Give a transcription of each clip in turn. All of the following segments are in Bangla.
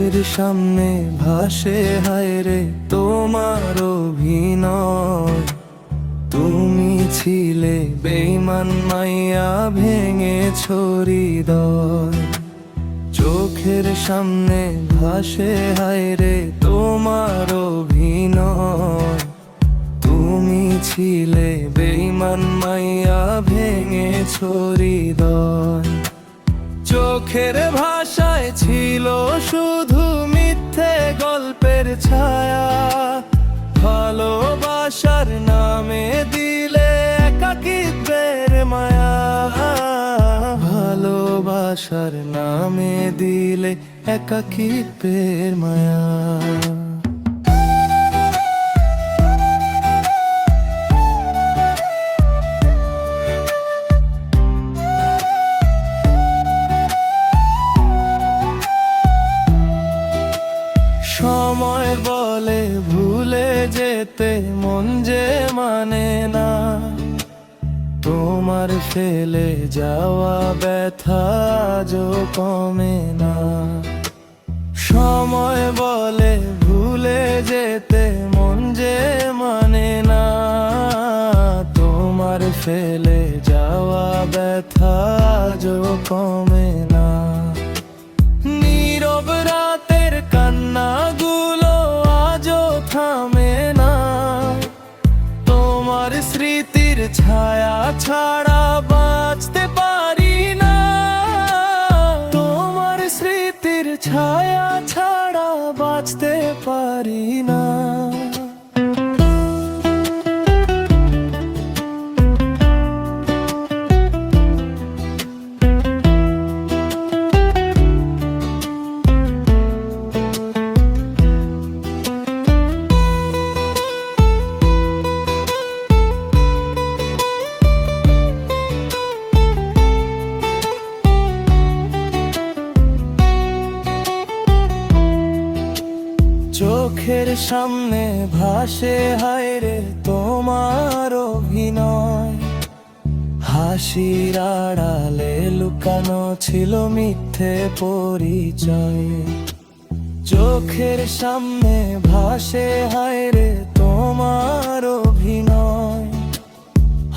চোখের সামনে ভাসে হায়রে তোমার অভিনয়। তুমি ছিলে বেঈমান মাইয়া, ভেঙেছো হৃদয়। চোখের সামনে ভাসে হায়রে তোমার অভিনয়। তুমি ছিলে বেঈমান মাইয়া, ভেঙেছো হৃদয়। চোখের ভাষায় ছিল শুধু মিথ্যে গল্পের ছায়া। ভালোবাসার নামে দিলে একাকিত্বের মায়া। ভালোবাসার নামে দিলে একাকিত্বের মায়া। সময় বলে ভুলে যেতে মন যে মানে না। তোমার ফেলে যাওয়া ব্যথা আজও কমে না। সময় বলে ভুলে যেতে মন যে মানে না। তোমার ফেলে যাওয়া ব্যথা আজও কমে না। নীরব রাতের কান্নাগুলো আজও থামে না। তোমার স্মৃতির ছায়া ছাড়া বাঁচতে পারি না। তোমার স্মৃতির ছায়া ছাড়া বাঁচতে পারি না। চোখের সামনে ভাসে হায়রে তোমার অভিনয়। হাসির আড়ালে লুকানো ছিল মিথ্যে পরিচয়। চোখের সামনে ভাসে হায়রে তোমার অভিনয়।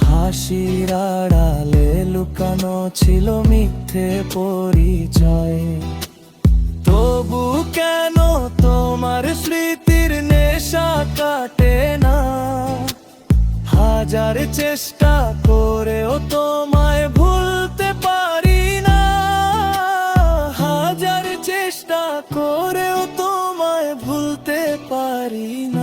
হাসির আড়ালে লুকানো ছিল মিথ্যে পরিচয়। তবু কেন তোমার স্মৃতির নেশা কাটে না? হাজার চেষ্টা করেও তোমায় ভুলতে পারি না। হাজার চেষ্টা করেও তোমায় ভুলতে পারি না।